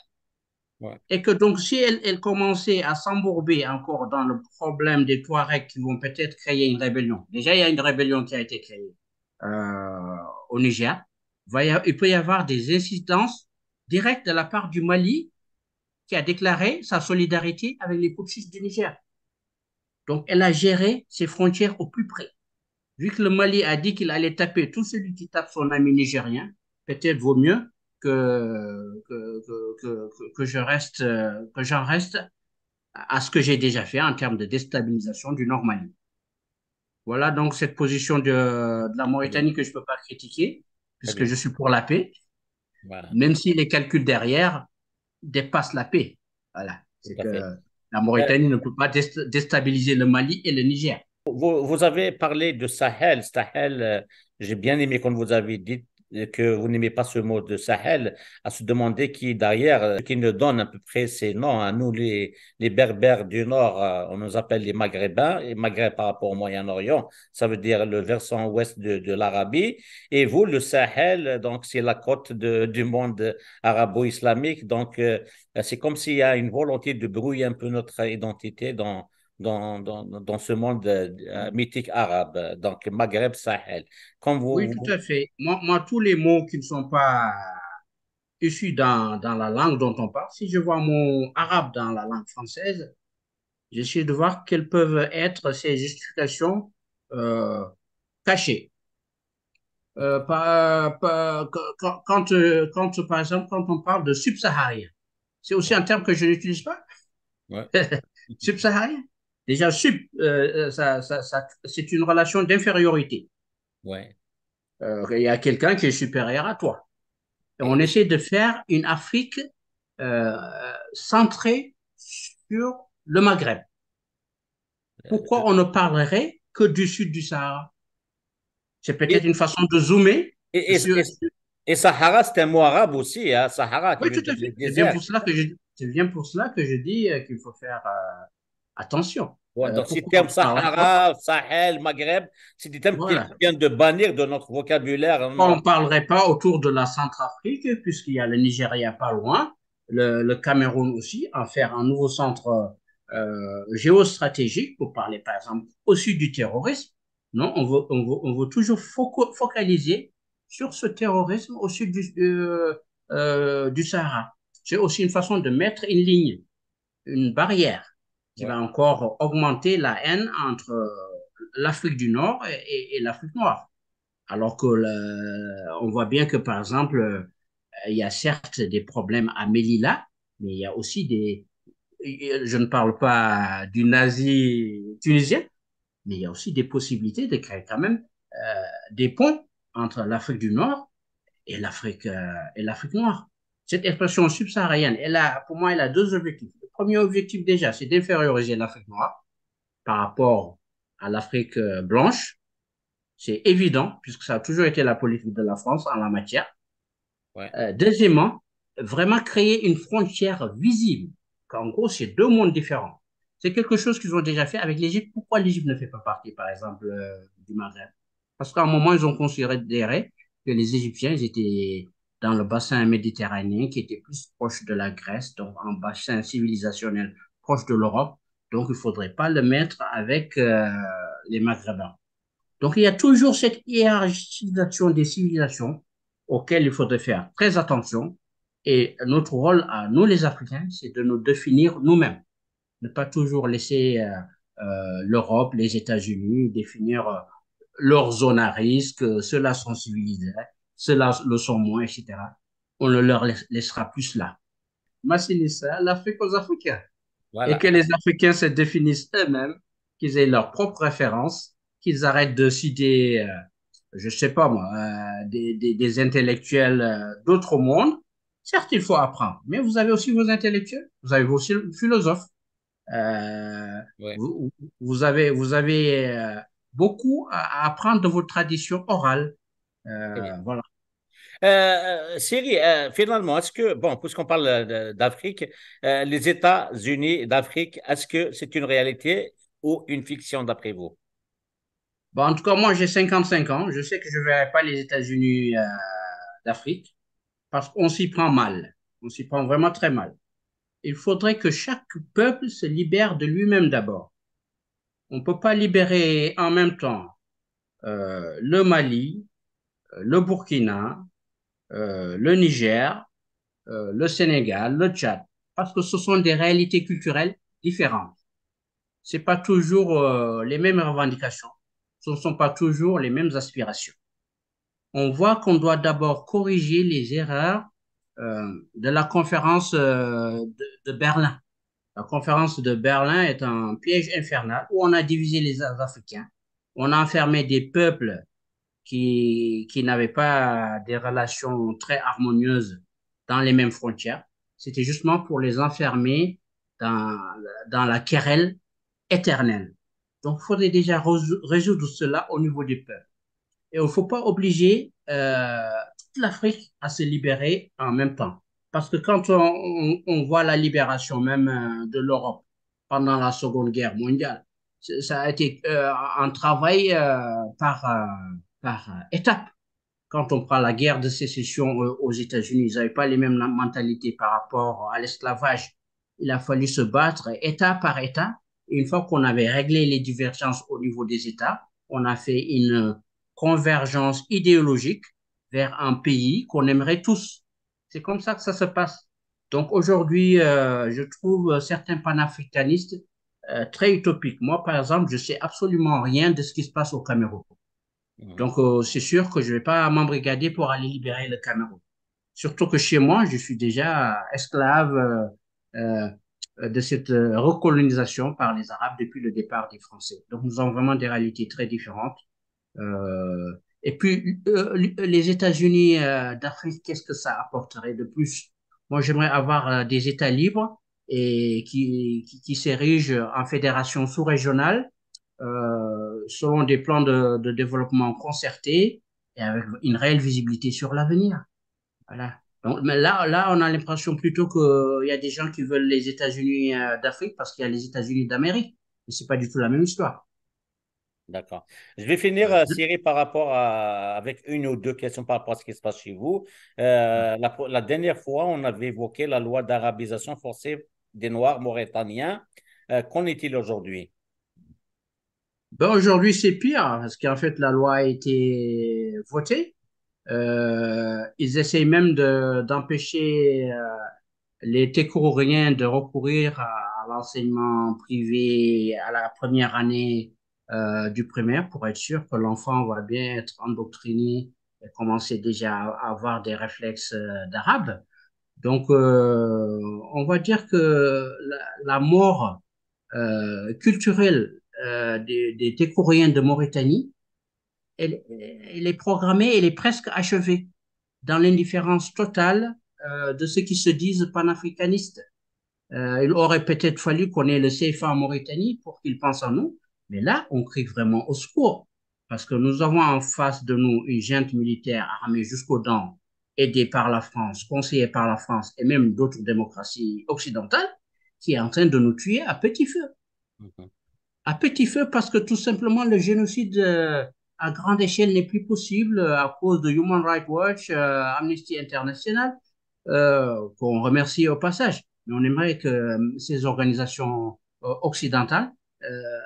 Ouais. Et que donc, si elle commençait à s'embourber encore dans le problème des Touaregs qui vont peut-être créer une rébellion. Déjà, il y a une rébellion qui a été créée au Niger. Il peut y avoir des incidences directes de la part du Mali qui a déclaré sa solidarité avec les putschistes du Niger. Donc, elle a géré ses frontières au plus près. Vu que le Mali a dit qu'il allait taper tout celui qui tape son ami nigérien, peut-être vaut mieux que j'en reste à ce que j'ai déjà fait en termes de déstabilisation du Nord Mali. Voilà donc cette position de la Mauritanie que je ne peux pas critiquer, puisque je suis pour la paix, voilà. Même si les calculs derrière dépassent la paix. Voilà. C'est que la Mauritanie ne peut pas déstabiliser le Mali et le Niger. Vous avez parlé de Sahel. Sahel, j'ai bien aimé quand vous avez dit que vous n'aimez pas ce mot de Sahel, à se demander qui derrière, qui nous donne à peu près ces noms. À nous, les Berbères du Nord, on nous appelle les Maghrébins, et Maghreb par rapport au Moyen-Orient, ça veut dire le versant ouest de l'Arabie. Et vous, le Sahel, donc c'est la côte du monde arabo-islamique. Donc, c'est comme s'il y a une volonté de brouiller un peu notre identité dans ce monde mythique arabe, donc Maghreb, Sahel. Oui, tout à fait. Moi, tous les mots qui ne sont pas issus dans la langue dont on parle, si je vois mot arabe dans la langue française, j'essaie de voir quelles peuvent être ces justifications cachées. Par exemple, quand on parle de subsaharien, c'est aussi un terme que je n'utilise pas. Ouais. Subsaharien. Déjà, c'est une relation d'infériorité. Ouais. Il y a quelqu'un qui est supérieur à toi. Et on essaie de faire une Afrique centrée sur le Maghreb. Pourquoi on ne parlerait que du sud du Sahara? C'est peut-être une façon de zoomer. Et Sahara, c'est un mot arabe aussi, hein? Sahara. Oui, tout à fait. C'est bien pour cela que je dis qu'il faut faire attention. Ouais, donc, ces termes Sahara, Sahel, Maghreb, c'est des termes qui viennent de bannir de notre vocabulaire. On ne parlerait pas autour de la Centrafrique, puisqu'il y a le Nigeria pas loin, le Cameroun aussi, en faire un nouveau centre géostratégique pour parler, par exemple, au sud du terrorisme. Non, on veut toujours focaliser sur ce terrorisme au sud du Sahara. C'est aussi une façon de mettre une ligne, une barrière qui va encore augmenter la haine entre l'Afrique du Nord et l'Afrique noire. Alors que on voit bien que, par exemple, il y a certes des problèmes à Melilla, mais il y a aussi je ne parle pas du nazi tunisien, mais il y a aussi des possibilités de créer quand même des ponts entre l'Afrique du Nord et l'Afrique noire. Cette expression subsaharienne, pour moi, elle a deux objectifs. Le premier objectif déjà, c'est d'inférioriser l'Afrique noire par rapport à l'Afrique blanche. C'est évident, puisque ça a toujours été la politique de la France en la matière. Ouais. Deuxièmement, vraiment créer une frontière visible. En gros, c'est deux mondes différents. C'est quelque chose qu'ils ont déjà fait avec l'Égypte. Pourquoi l'Égypte ne fait pas partie, par exemple, du Maghreb? Parce qu'à un moment, ils ont considéré que les Égyptiens, ils étaient dans le bassin méditerranéen, qui était plus proche de la Grèce, donc un bassin civilisationnel proche de l'Europe. Donc, il ne faudrait pas le mettre avec les Maghrébins. Donc, il y a toujours cette hiérarchisation des civilisations auxquelles il faudrait faire très attention. Et notre rôle à nous, les Africains, c'est de nous définir nous-mêmes. Ne pas toujours laisser l'Europe, les États-Unis définir leur zone à risque, ceux-là sont civilisés, ceux-là le sont moins, etc. On ne leur laissera plus là. Moi, c'est ça, l'Afrique aux Africains. Et Voilà. que les Africains se définissent eux-mêmes, qu'ils aient leurs propres références, qu'ils arrêtent de citer, je sais pas moi, des intellectuels d'autres mondes. Certes, il faut apprendre, mais vous avez aussi vos intellectuels, vous avez aussi vos philosophes. Euh, Ouais. vous avez beaucoup à apprendre de vos traditions orales. Très bien. Voilà. Siri, finalement, est-ce que, bon, puisqu'on parle d'Afrique, les États-Unis d'Afrique, est-ce que c'est une réalité ou une fiction d'après vous? Bon, en tout cas, moi, j'ai 55 ans. Je sais que je ne verrai pas les États-Unis d'Afrique parce qu'on s'y prend mal. On s'y prend vraiment très mal. Il faudrait que chaque peuple se libère de lui-même d'abord. On ne peut pas libérer en même temps le Mali, le Burkina, le Niger, le Sénégal, le Tchad, parce que ce sont des réalités culturelles différentes. C'est pas toujours les mêmes revendications, ce ne sont pas toujours les mêmes aspirations. On voit qu'on doit d'abord corriger les erreurs de la conférence de Berlin. La conférence de Berlin est un piège infernal où on a divisé les Africains, on a enfermé des peuples qui n'avaient pas des relations très harmonieuses dans les mêmes frontières. C'était justement pour les enfermer dans, dans la querelle éternelle. Donc, il faudrait déjà résoudre cela au niveau des peuples. Et il ne faut pas obliger toute l'Afrique à se libérer en même temps. Parce que quand on voit la libération même de l'Europe pendant la Seconde Guerre mondiale, ça a été un travail par étapes. Quand on prend la guerre de sécession aux États-Unis, ils n'avaient pas les mêmes mentalités par rapport à l'esclavage. Il a fallu se battre État par État. Et une fois qu'on avait réglé les divergences au niveau des États, on a fait une convergence idéologique vers un pays qu'on aimerait tous. C'est comme ça que ça se passe. Donc aujourd'hui, je trouve certains panafricanistes très utopiques. Moi, par exemple, je sais absolument rien de ce qui se passe au Cameroun. Mhm. Donc, c'est sûr que je ne vais pas m'embrigader pour aller libérer le Cameroun. Surtout que chez moi, je suis déjà esclave de cette recolonisation par les Arabes depuis le départ des Français. Donc, nous avons vraiment des réalités très différentes. Et puis, les États-Unis d'Afrique, qu'est-ce que ça apporterait de plus? Moi, j'aimerais avoir des États libres et qui s'érigent en fédération sous-régionale selon des plans de développement concertés et avec une réelle visibilité sur l'avenir. Voilà. Donc, mais là, on a l'impression plutôt qu'il y a des gens qui veulent les États-Unis d'Afrique parce qu'il y a les États-Unis d'Amérique. Mais c'est pas du tout la même histoire. D'accord. Je vais finir, Euh, Thierry, avec une ou deux questions par rapport à ce qui se passe chez vous. La dernière fois, on avait évoqué la loi d'arabisation forcée des Noirs mauritaniens. Qu'en est-il aujourd'hui? Ben aujourd'hui, c'est pire parce qu'en fait, la loi a été votée. Ils essayent même d'empêcher les Técouriens de recourir à l'enseignement privé à la première année du primaire pour être sûr que l'enfant va bien être endoctriné et commencer déjà à avoir des réflexes d'arabe. Donc, on va dire que la mort culturelle des Técouriens de Mauritanie, elle est programmée, elle est presque achevée dans l'indifférence totale de ceux qui se disent panafricanistes. Il aurait peut-être fallu qu'on ait le CFA en Mauritanie pour qu'ils pensent en nous, mais là, on crie vraiment au secours, parce que nous avons en face de nous une junte militaire armée jusqu'aux dents, aidée par la France, conseillée par la France et même d'autres démocraties occidentales, qui est en train de nous tuer à petit feu. Mhm. À petit feu parce que tout simplement le génocide à grande échelle n'est plus possible à cause de Human Rights Watch, Amnesty International, qu'on remercie au passage. Mais on aimerait que ces organisations occidentales euh,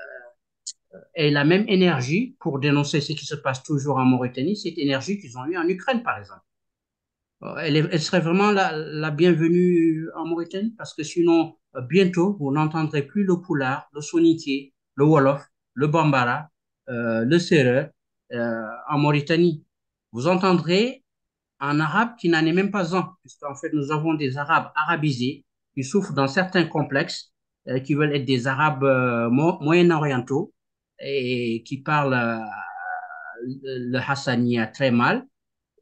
aient la même énergie pour dénoncer ce qui se passe toujours en Mauritanie, cette énergie qu'ils ont eue en Ukraine, par exemple. Elle serait vraiment la bienvenue en Mauritanie parce que sinon, bientôt, vous n'entendrez plus le Pulaar, le Soninké, le Wolof, le Bambara, le Serer en Mauritanie. Vous entendrez un arabe qui n'en est même pas un, puisqu'en fait, nous avons des arabes arabisés qui souffrent dans certains complexes, qui veulent être des arabes moyen-orientaux et qui parlent le hassania très mal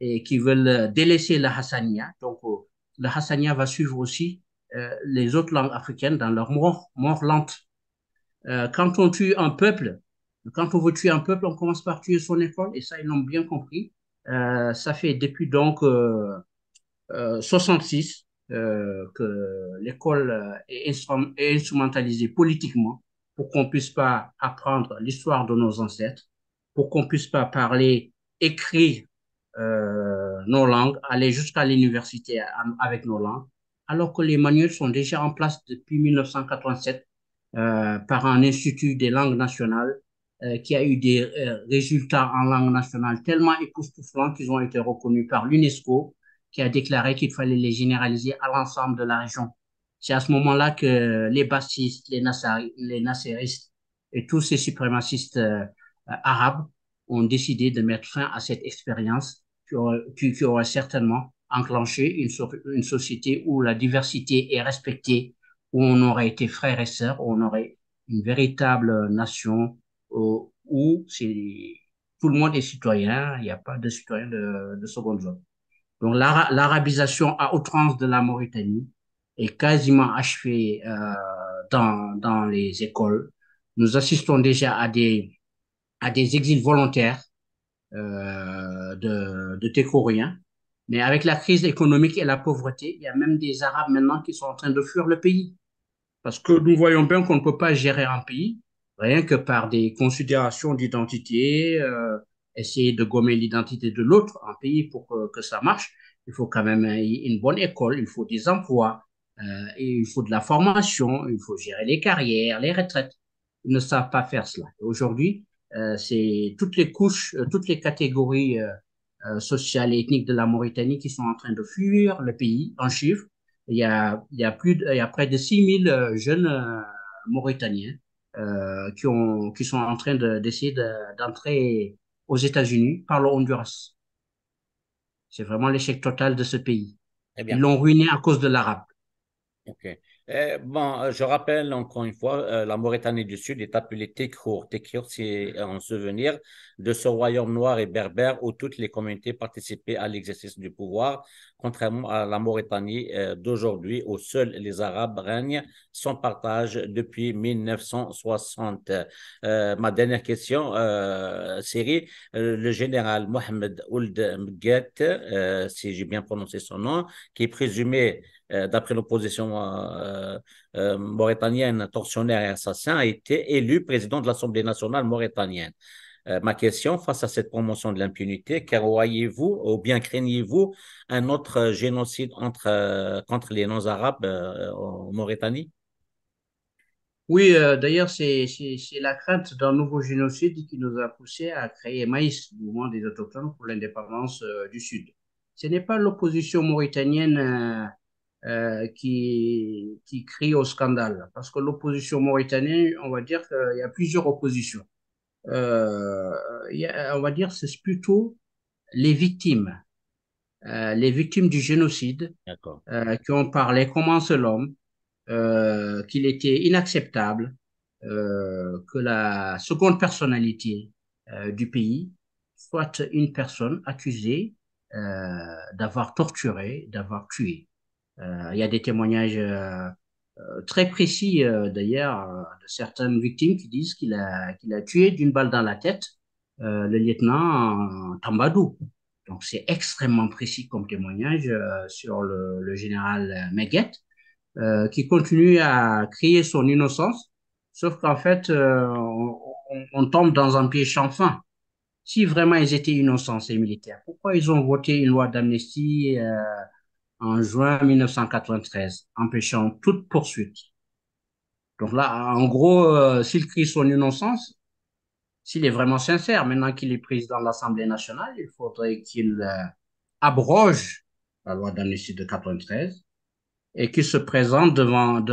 et qui veulent délaisser le hassania. Donc, le hassania va suivre aussi les autres langues africaines dans leur mort lente. Quand on tue un peuple, quand on veut tuer un peuple, on commence par tuer son école, et ça, ils l'ont bien compris. Ça fait depuis donc 66 que l'école est instrumentalisée politiquement pour qu'on puisse pas apprendre l'histoire de nos ancêtres, pour qu'on puisse pas parler, écrire nos langues, aller jusqu'à l'université avec nos langues, alors que les manuels sont déjà en place depuis 1987 par un institut des langues nationales qui a eu des résultats en langue nationale tellement époustouflants qu'ils ont été reconnus par l'UNESCO, qui a déclaré qu'il fallait les généraliser à l'ensemble de la région. C'est à ce moment-là que les bassistes, les nasseristes et tous ces suprémacistes arabes ont décidé de mettre fin à cette expérience qui aurait certainement enclenché une société où la diversité est respectée, où on aurait été frères et sœurs, où on aurait une véritable nation, où tout le monde est citoyen, il n'y a pas de citoyen de seconde zone. Donc l'arabisation à outrance de la Mauritanie est quasiment achevée dans les écoles. Nous assistons déjà à des exils volontaires de Técouriens. Mais avec la crise économique et la pauvreté, il y a même des Arabes maintenant qui sont en train de fuir le pays. Parce que nous voyons bien qu'on ne peut pas gérer un pays rien que par des considérations d'identité, essayer de gommer l'identité de l'autre, un pays pour que ça marche. Il faut quand même une bonne école, il faut des emplois, et il faut de la formation, il faut gérer les carrières, les retraites. Ils ne savent pas faire cela. Aujourd'hui, c'est toutes les couches, toutes les catégories sociales et ethniques de la Mauritanie qui sont en train de fuir le pays en chiffres. Il y a près de 6000 jeunes Mauritaniens qui sont en train d'essayer d'entrer aux États-Unis par le Honduras. C'est vraiment l'échec total de ce pays. Très Ils bien. l'ont ruiné à cause de l'arabe. OK. Bon, je rappelle encore une fois, la Mauritanie du Sud est appelée Tekrour. Tekrour, c'est un souvenir de ce royaume noir et berbère où toutes les communautés participaient à l'exercice du pouvoir, contrairement à la Mauritanie d'aujourd'hui où seuls les Arabes règnent sans partage depuis 1960. Ma dernière question, Siri, le général Mohamed Ould Mguet, si j'ai bien prononcé son nom, qui est présumé d'après l'opposition mauritanienne, tortionnaire et assassin, a été élu président de l'Assemblée nationale mauritanienne. Ma question face à cette promotion de l'impunité, car voyez-vous ou bien craignez-vous un autre génocide contre les non-arabes en Mauritanie? Oui, d'ailleurs, c'est la crainte d'un nouveau génocide qui nous a poussé à créer Maïs, le mouvement des autochtones pour l'indépendance du Sud. Ce n'est pas l'opposition mauritanienne qui crient au scandale. Parce que l'opposition mauritanienne, on va dire qu'il y a plusieurs oppositions. On va dire que c'est plutôt les victimes du génocide qui ont parlé comme un seul homme, qu'il était inacceptable que la seconde personnalité du pays soit une personne accusée d'avoir torturé, d'avoir tué. Il y a des témoignages très précis d'ailleurs de certaines victimes qui disent qu'il a tué d'une balle dans la tête le lieutenant Tambadou. Donc c'est extrêmement précis comme témoignage sur le général Meguet qui continue à crier son innocence, sauf qu'en fait on tombe dans un piège sans fin. Si vraiment ils étaient innocents, ces militaires, pourquoi ils ont voté une loi d'amnistie en juin 1993, empêchant toute poursuite? Donc là, en gros, s'il crie son innocence, s'il est vraiment sincère, maintenant qu'il est président de l'Assemblée nationale, il faudrait qu'il abroge la loi d'amnistie de 93 et qu'il se présente devant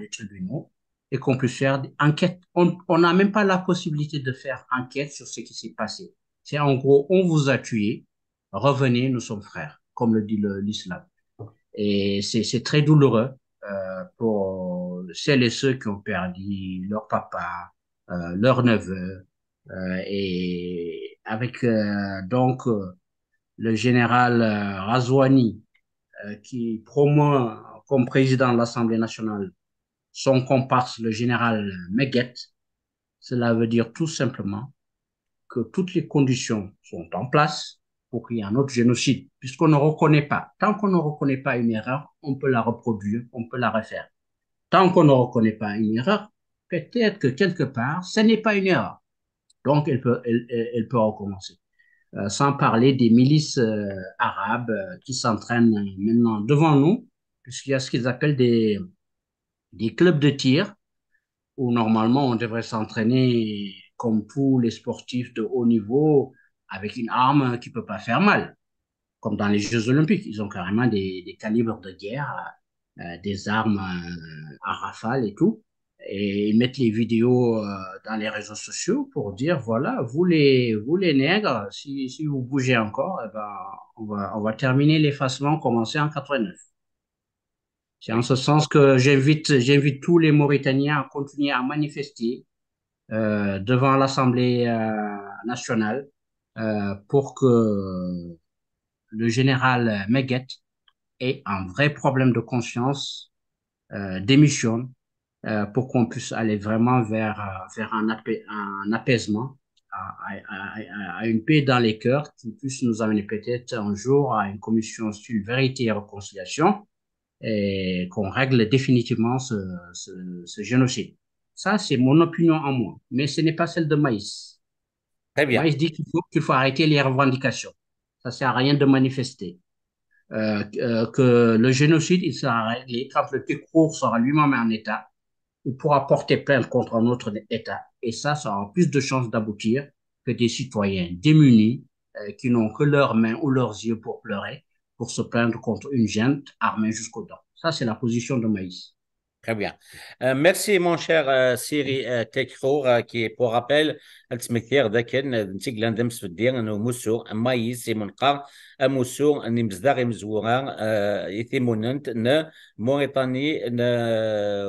les tribunaux et qu'on puisse faire des enquêtes. On n'a même pas la possibilité de faire enquête sur ce qui s'est passé. C'est en gros, on vous a tué, revenez, nous sommes frères, comme le dit l'islam. Et c'est très douloureux pour celles et ceux qui ont perdu leur papa, leur neveu, et avec le général Razouani qui promeut comme président de l'Assemblée nationale son comparse, le général Meguet. Cela veut dire tout simplement que toutes les conditions sont en place pour qu'il y ait un autre génocide, puisqu'on ne reconnaît pas. Tant qu'on ne reconnaît pas une erreur, on peut la reproduire, on peut la refaire. Tant qu'on ne reconnaît pas une erreur, peut-être que quelque part, ce n'est pas une erreur. Donc, elle peut recommencer. Sans parler des milices arabes qui s'entraînent maintenant devant nous, puisqu'il y a ce qu'ils appellent des clubs de tir, où normalement on devrait s'entraîner comme tous les sportifs de haut niveau avec une arme qui ne peut pas faire mal, comme dans les Jeux Olympiques. Ils ont carrément des calibres de guerre, des armes à rafale et tout. Et ils mettent les vidéos dans les réseaux sociaux pour dire, voilà, vous les nègres, si vous bougez encore, eh ben, on va terminer l'effacement commencé en 89. C'est en Oui. ce sens que j'invite tous les Mauritaniens à continuer à manifester devant l'Assemblée nationale pour que le général Meguet ait un vrai problème de conscience, démissionne pour qu'on puisse aller vraiment vers un apaisement, à une paix dans les cœurs qui puisse nous amener peut-être un jour à une commission sur vérité et réconciliation et qu'on règle définitivement ce génocide. Ça, c'est mon opinion en moi, mais ce n'est pas celle de Maïs. Très bien. Maïs dit qu'il faut arrêter les revendications. Ça ne sert à rien de manifester. Que le génocide, il sera réglé quand le Técrour sera lui-même en État. Il pourra porter plainte contre un autre État. Et ça aura plus de chances d'aboutir que des citoyens démunis qui n'ont que leurs mains ou leurs yeux pour pleurer, pour se plaindre contre une junte armée jusqu'aux dents. Ça, c'est la position de Maïs. Très bien. Merci mon cher Siri Tekrour qui pour rappel التمثير ذاك نتيجة ندمس في الدين انه موسو مايس منقا موسو اني مزداغي مزورا يثيموننت ن موريتاني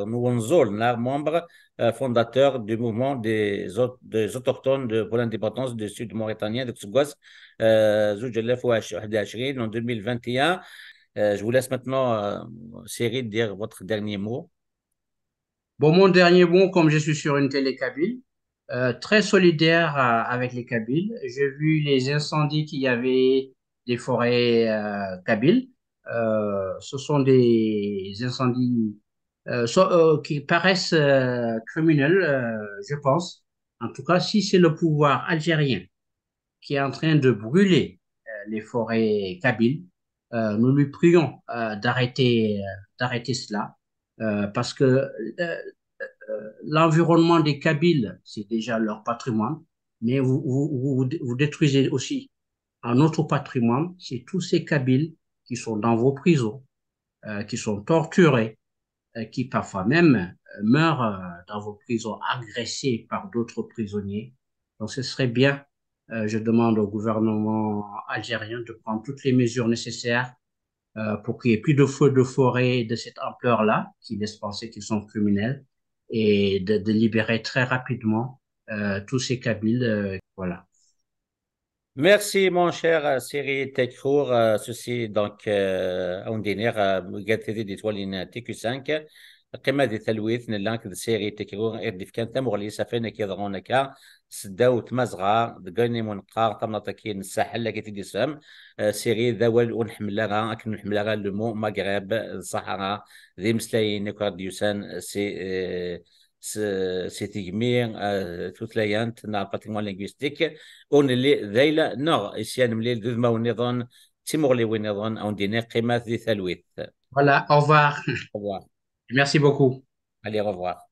نونزول نا membre fondateur du mouvement des autochtones pour l'indépendance du sud mauritanien de Tsougas زوج 2021 en 2021. Je vous laisse maintenant Siri dire votre dernier mot. Bon, mon dernier mot, comme je suis sur une télé kabyle, très solidaire avec les Kabyles. J'ai vu les incendies qu'il y avait des forêts kabyles. Ce sont des incendies qui paraissent criminels, je pense. En tout cas, si c'est le pouvoir algérien qui est en train de brûler les forêts kabyles, nous lui prions d'arrêter cela, parce que l'environnement des Kabyles, c'est déjà leur patrimoine, mais vous détruisez aussi un autre patrimoine, c'est tous ces Kabyles qui sont dans vos prisons, qui sont torturés, qui parfois même meurent dans vos prisons, agressés par d'autres prisonniers. Donc ce serait bien, je demande au gouvernement algérien de prendre toutes les mesures nécessaires pour qu'il n'y ait plus de feux de forêt de cette ampleur-là, qui laissent penser qu'ils sont criminels, et de libérer très rapidement tous ces Kabyles. Voilà. Merci, mon cher Siri Tekrour. Ceci donc on dîner قالت دي تولينا تيكو 5 قيمة دي تلويث نلانك دي سيري تكرور إردف كان تمغلي سفينة كي ضغونك سداو تمزغا دقاني منقار تمنطكين الساحل لكي تدي سام سيري ذاول ونحملها أكن نحملها لمو مغرب الصحراء ذي مسلايين كارديوسان سي تيغمير توتلايانت نا باتريمون لينغويستيك اون اللي ذيلا نغ اسيان مليل ذو ما ونظن تيمغلي ونظن او دينا قيمات ذي ثلويث. Voilà, au revoir. Au revoir. Merci beaucoup. Allez, au revoir.